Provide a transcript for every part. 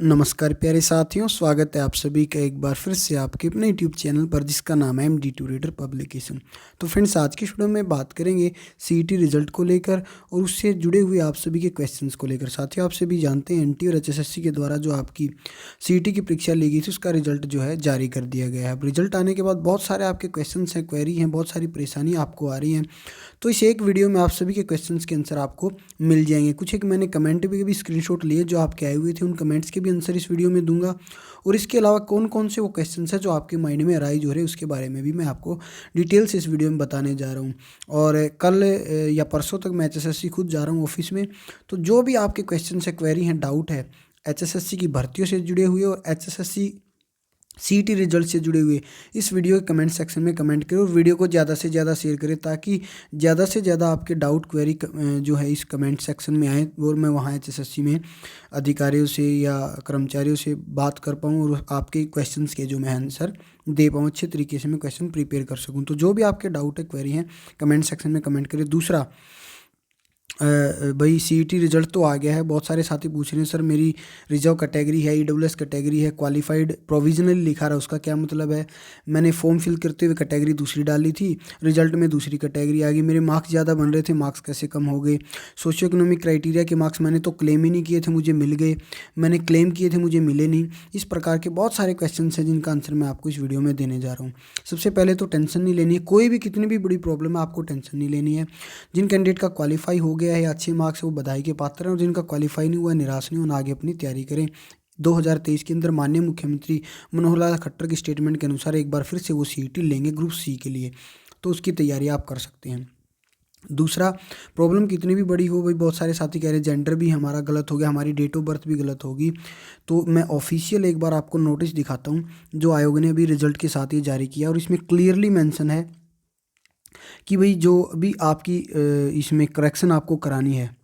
नमस्कार प्यारे साथियों, स्वागत है आप सभी का एक बार फिर से आपके अपने यूट्यूब चैनल पर जिसका नाम है MD2 रीडर पब्लिकेशन। तो फ्रेंड्स, आज की वीडियो में बात करेंगे CET रिजल्ट को लेकर और उससे जुड़े हुए आप सभी के क्वेश्चंस को लेकर। साथियों, आप सभी जानते हैं NT और HSSC के द्वारा जो आपकी CET की परीक्षा ली गई थी उसका रिजल्ट जो है जारी कर दिया गया है। अब रिजल्ट आने के बाद बहुत सारे आपके क्वेश्चन हैं, क्वेरी हैं, बहुत सारी परेशानी आपको आ रही हैं। तो इस एक वीडियो में आप सभी के क्वेश्चंस के आंसर आपको मिल जाएंगे। कुछ एक मैंने कमेंट भी स्क्रीनशॉट लिए जो आपके आए हुए थे, उन कमेंट्स के भी आंसर इस वीडियो में दूंगा। और इसके अलावा कौन कौन से वो क्वेश्चंस हैं जो आपके माइंड में अराइज हो रहे हैं उसके बारे में भी मैं आपको डिटेल से इस वीडियो में बताने जा रहा हूँ। और कल या परसों तक मैं HSSC खुद जा रहा हूँ ऑफिस में। तो जो भी आपके क्वेश्चन है, क्वेरी हैं, डाउट है HSSC की भर्तियों से जुड़े हुए और HSSC CET रिजल्ट से जुड़े हुए, इस वीडियो के कमेंट सेक्शन में कमेंट करें और वीडियो को ज़्यादा से ज़्यादा शेयर करें ताकि ज़्यादा से ज़्यादा आपके डाउट क्वेरी जो है इस कमेंट सेक्शन में आए और मैं वहाँ HSSC में अधिकारियों से या कर्मचारियों से बात कर पाऊँ और आपके क्वेश्चंस के जो मैं आंसर दे पाऊँ, अच्छे तरीके से मैं क्वेश्चन प्रिपेयर कर सकूँ। तो जो भी आपके डाउट है, क्वेरी हैं, कमेंट सेक्शन में कमेंट करें। दूसरा, भाई CET रिजल्ट तो आ गया है। बहुत सारे साथी पूछ रहे हैं सर मेरी रिजर्व कैटेगरी है, EWS कैटेगरी है, क्वालिफाइड प्रोविजनली लिखा रहा है, उसका क्या मतलब है? मैंने फॉर्म फिल करते हुए कैटेगरी दूसरी डाली थी, रिजल्ट में दूसरी कैटेगरी आ गई, मेरे मार्क्स ज़्यादा बन रहे थे, मार्क्स कैसे कम हो गए? सोशियो इकोनॉमिक क्राइटेरिया के मार्क्स मैंने तो क्लेम ही नहीं किए थे, मुझे मिल गए, मैंने क्लेम किए थे, मुझे मिले नहीं। इस प्रकार के बहुत सारे क्वेश्चन हैं जिनका आंसर मैं आपको इस वीडियो में देने जा रहा हूँ। सबसे पहले तो टेंशन नहीं लेनी है, कोई भी कितनी भी बड़ी प्रॉब्लम है आपको टेंशन नहीं लेनी है। जिन कैंडिडेट का क्वालिफाई हो गया है या अच्छे मार्क्स वो बधाई के पात्र हैं और जिनका क्वालिफाई नहीं हुआ निराश नहीं होना, आगे अपनी तैयारी करें। 2023 के अंदर माननीय मुख्यमंत्री मनोहर लाल खट्टर के स्टेटमेंट के अनुसार एक बार फिर से वो CET लेंगे ग्रुप C के लिए, तो उसकी तैयारी आप कर सकते हैं। दूसरा, प्रॉब्लम कितनी भी बड़ी हो, भाई बहुत सारे साथी कह रहे हैं जेंडर भी हमारा गलत हो गया, हमारी डेट ऑफ बर्थ भी गलत होगी, तो मैं ऑफिशियल एक बार आपको नोटिस दिखाता हूँ जो आयोग ने अभी रिजल्ट के साथ ही जारी किया और इसमें क्लियरली मेंशन है कि भाई जो अभी आपकी इसमें करेक्शन आपको करानी है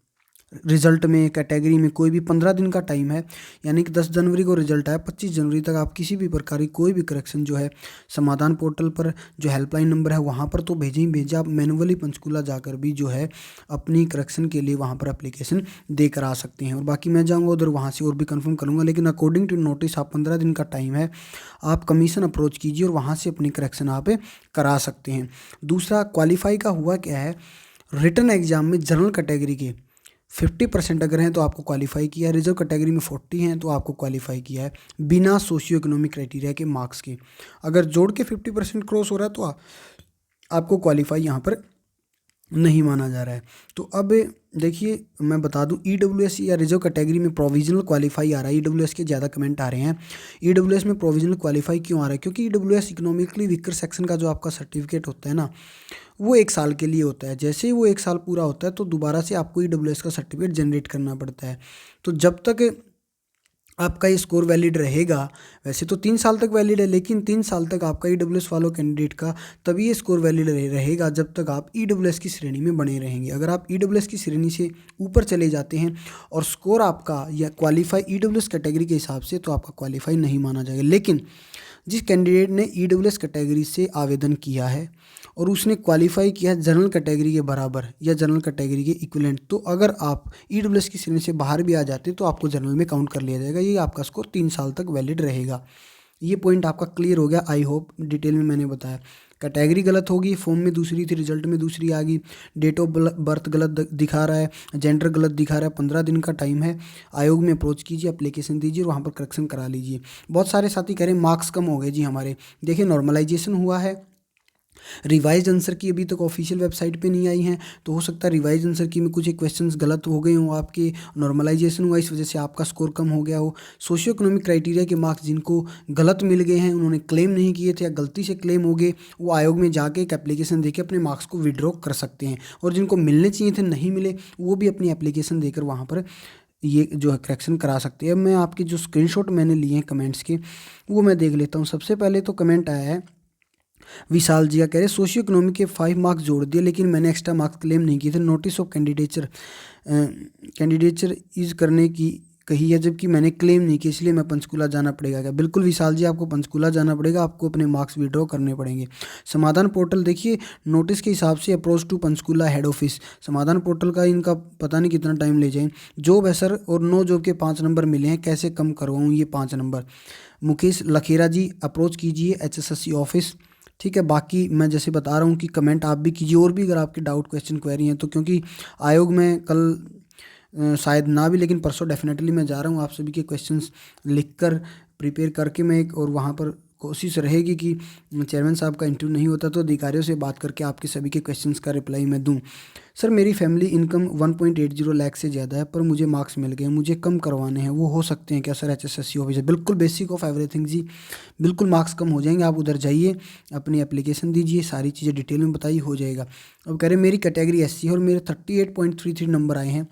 रिजल्ट में, कैटेगरी में, कोई भी 15 दिन का टाइम है। यानी कि 10 जनवरी को रिजल्ट आया, 25 जनवरी तक आप किसी भी प्रकार की कोई भी करेक्शन जो है समाधान पोर्टल पर जो हेल्पलाइन नंबर है वहाँ पर तो भेजें ही भेजें, आप मैनुअली पंचकूला जाकर भी जो है अपनी करेक्शन के लिए वहाँ पर एप्लीकेशन देकर आ सकते हैं। और बाकी मैं जाऊँगा उधर, वहाँ से और भी कन्फर्म करूँगा, लेकिन अकॉर्डिंग टू नोटिस आप 15 दिन का टाइम है, आप कमीशन अप्रोच कीजिए और वहाँ से अपनी करेक्शन आप करा सकते हैं। दूसरा, क्वालिफाई का हुआ क्या है, रिटन एग्जाम में जनरल कैटेगरी के 50% अगर हैं तो आपको क्वालिफाई किया है, रिजर्व कैटेगरी में 40 हैं तो आपको क्वालिफाई किया है बिना सोशियो इकोनॉमिक क्राइटेरिया के मार्क्स के। अगर जोड़ के 50% क्रॉस हो रहा है तो आपको क्वालिफाई यहाँ पर नहीं माना जा रहा है। तो अब देखिए, मैं बता दूं EWS या रिजर्व कैटेगरी में प्रोविजनल क्वालिफाई आ रहा है। EWS के ज़्यादा कमेंट आ रहे हैं, EWS में प्रोविजनल क्वालिफाई क्यों आ रहा है? क्योंकि EWS इकोनॉमिकली वीकर सेक्शन का जो आपका सर्टिफिकेट होता है ना, वो 1 साल के लिए होता है। जैसे ही वो 1 साल पूरा होता है तो दोबारा से आपको EWS का सर्टिफिकेट जनरेट करना पड़ता है। तो जब तक आपका ये स्कोर वैलिड रहेगा, वैसे तो 3 साल तक वैलिड है, लेकिन 3 साल तक आपका EWS वालों कैंडिडेट का तभी ये स्कोर वैलिड रहेगा जब तक आप EWS की श्रेणी में बने रहेंगे। अगर आप EWS की श्रेणी से ऊपर चले जाते हैं और स्कोर आपका या क्वालिफाई EWS कैटेगरी के हिसाब से, तो आपका क्वालिफाई नहीं माना जाएगा। लेकिन जिस कैंडिडेट ने EWS कैटेगरी से आवेदन किया है और उसने क्वालिफाई किया है जनरल कैटेगरी के बराबर या जनरल कैटेगरी के इक्विवेलेंट, तो अगर आप EWS की श्रेणी से बाहर भी आ जाते तो आपको जनरल में काउंट कर लिया जाएगा। ये आपका स्कोर 3 साल तक वैलिड रहेगा। ये पॉइंट आपका क्लियर हो गया, आई होप डिटेल में मैंने बताया। कैटेगरी गलत होगी, फॉर्म में दूसरी थी, रिजल्ट में दूसरी आ गई, डेट ऑफ बर्थ गलत दिखा रहा है, जेंडर गलत दिखा रहा है, 15 दिन का टाइम है, आयोग में अप्रोच कीजिए, एप्लीकेशन दीजिए और वहाँ पर करेक्शन करा लीजिए। बहुत सारे साथी कह रहे हैं मार्क्स कम हो गए जी हमारे। देखिए, नॉर्मलाइजेशन हुआ है, रिवाइज आंसर की अभी तक ऑफिशियल वेबसाइट पे नहीं आई हैं, तो हो सकता है रिवाइज आंसर की में कुछ एक क्वेश्चंस गलत हो गए हों, आपके नॉर्मलाइजेशन हुआ इस वजह से आपका स्कोर कम हो गया हो। सोशियो इकोनॉमिक क्राइटेरिया के मार्क्स जिनको गलत मिल गए हैं, उन्होंने क्लेम नहीं किए थे या गलती से क्लेम हो गए, वो आयोग में जाके एक एप्लीकेशन देके अपने मार्क्स को विड्रॉ कर सकते हैं। और जिनको मिलने चाहिए थे नहीं मिले, वो भी अपनी एप्लीकेशन देकर वहाँ पर ये जो है करेक्शन करा सकते हैं। अब मैं आपके जो स्क्रीनशॉट मैंने लिए हैं कमेंट्स के, वो मैं देख लेता हूँ। सबसे पहले तो कमेंट आया है विशाल जी का, कह रहे सोशियो इकोनॉमी के 5 मार्क्स जोड़ दिए लेकिन मैंने एक्स्ट्रा मार्क्स क्लेम नहीं किए थे। नोटिस ऑफ कैंडिडेचर इज कही है, जबकि मैंने क्लेम नहीं किया, इसलिए मैं पंचकूला जाना पड़ेगा क्या? बिल्कुल विशाल जी, आपको पंचकूला जाना पड़ेगा, आपको अपने मार्क्स विड्रॉ करने पड़ेंगे। समाधान पोर्टल देखिए, नोटिस के हिसाब से approach to Panchkula head office, Samadhan portal का इनका पता नहीं कितना टाइम ले जाए। जॉब है सर, और नो जॉब के 5 नंबर मिले हैं, कैसे कम करवाऊँ ये 5 नंबर? मुकेश लखेरा जी, अप्रोच कीजिए HSSC ऑफिस, ठीक है। बाकी मैं जैसे बता रहा हूँ कि कमेंट आप भी कीजिए, और भी अगर आपके डाउट क्वेश्चन क्वेरी हैं तो, क्योंकि आयोग में कल शायद ना भी, लेकिन परसों डेफिनेटली मैं जा रहा हूँ। आप सभी के क्वेश्चंस लिखकर प्रिपेयर करके मैं एक, और वहाँ पर कोशिश रहेगी कि चेयरमैन साहब का इंटरव्यू नहीं होता तो अधिकारियों से बात करके आपके सभी के क्वेश्चंस का रिप्लाई मैं दूँ। सर मेरी फैमिली इनकम 1.80 लाख से ज़्यादा है, पर मुझे मार्क्स मिल गए, मुझे कम करवाने हैं, वो हो सकते हैं क्या सर HSSC ऑफिसर? बिल्कुल, बेसिक ऑफ एवरीथिंग जी, बिल्कुल मार्क्स कम हो जाएंगे। आप उधर जाइए, अपनी एप्लीकेशन दीजिए, सारी चीज़ें डिटेल में बताइए, हो जाएगा। अब कह रहे मेरी कैटेगरी SC है और मेरे 38.33 नंबर आए हैं,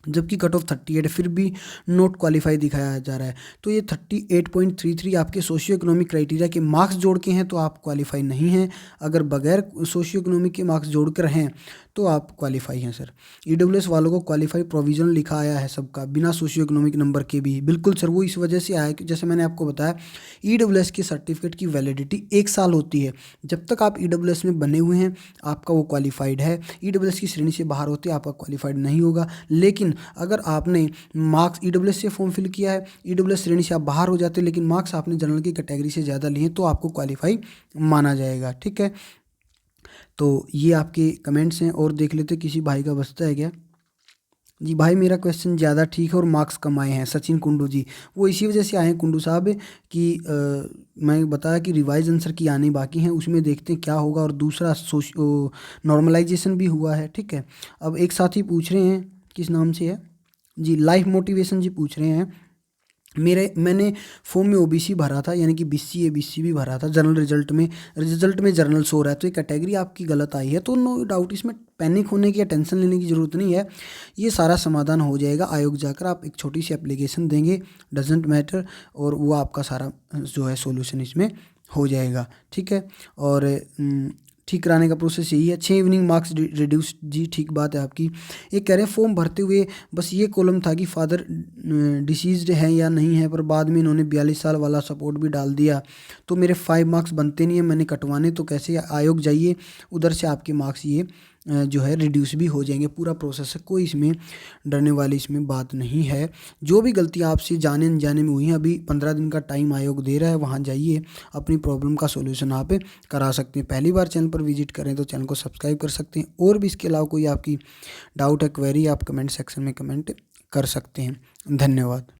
जबकि कट ऑफ 38 है, फिर भी नॉट क्वालिफाई दिखाया जा रहा है। तो ये 38.33 आपके सोशियो इकोनॉमिक क्राइटेरिया के मार्क्स जोड़ के हैं तो आप क्वालिफाई नहीं हैं। अगर बगैर सोशियो इकोनॉमिक के मार्क्स जोड़ कर हैं तो आप क्वालिफाई हैं सर। EWS वालों को क्वालिफाई प्रोविजनल लिखा आया है सबका, बिना सोशियो इकोनॉमिक नंबर के भी। बिल्कुल सर, वो इस वजह से आया कि जैसे मैंने आपको बताया, EWS के सर्टिफिकेट की वैलिडिटी 1 साल होती है। जब तक आप EWS में बने हुए हैं आपका वो क्वालिफाइड है। EWS की श्रेणी से बाहर होते आपका क्वालिफाइड नहीं होगा। लेकिन अगर आपने मार्क्स EWS से फॉर्म फिल किया है, EWS श्रेणी से आप बाहर हो जाते हैं, लेकिन मार्क्स आपने जनरल की कैटेगरी से ज़्यादा लिए तो आपको क्वालिफाई माना जाएगा, ठीक है। तो ये आपके कमेंट्स हैं, और देख लेते किसी भाई का बचता है क्या? जी भाई, मेरा क्वेश्चन ज़्यादा ठीक है और मार्क्स कम आए हैं, सचिन कुंडू जी। वो इसी वजह से आए हैं कुंडू साहब कि मैं बताया कि रिवाइज आंसर की आने बाकी हैं, उसमें देखते हैं क्या होगा। और दूसरा नॉर्मलाइजेशन भी हुआ है, ठीक है। अब एक साथी पूछ रहे हैं, किस नाम से है जी, लाइफ मोटिवेशन जी पूछ रहे हैं, मैंने फॉर्म में OBC भरा था, यानी कि BC ABC भी भरा था। जनरल रिजल्ट में जर्नल शो रहा है, तो ये कैटेगरी आपकी गलत आई है। तो नो डाउट, इसमें पैनिक होने की या टेंशन लेने की ज़रूरत नहीं है, ये सारा समाधान हो जाएगा। आयोग जाकर आप एक छोटी सी एप्लीकेशन देंगे, डजेंट मैटर, और वो आपका सारा जो है सॉल्यूशन इसमें हो जाएगा, ठीक है। और ठीक कराने का प्रोसेस यही है। 6 इवनिंग मार्क्स रिड्यूस जी, ठीक बात है आपकी। ये कह रहे हैं फॉर्म भरते हुए बस ये कॉलम था कि फादर डिसीज्ड है या नहीं है, पर बाद में इन्होंने 42 साल वाला सपोर्ट भी डाल दिया, तो मेरे 5 मार्क्स बनते नहीं है, मैंने कटवाने तो कैसे? आयोग जाइए, उधर से आपके मार्क्स ये जो है रिड्यूस भी हो जाएंगे। पूरा प्रोसेस है, कोई इसमें डरने वाली इसमें बात नहीं है। जो भी गलतियाँ आपसे जाने अनजाने में हुई हैं, अभी 15 दिन का टाइम आयोग दे रहा है, वहाँ जाइए, अपनी प्रॉब्लम का सोल्यूशन आप करा सकते हैं। पहली बार चैनल पर विजिट करें तो चैनल को सब्सक्राइब कर सकते हैं, और भी इसके अलावा कोई आपकी डाउट है, क्वेरी, आप कमेंट सेक्शन में कमेंट कर सकते हैं। धन्यवाद।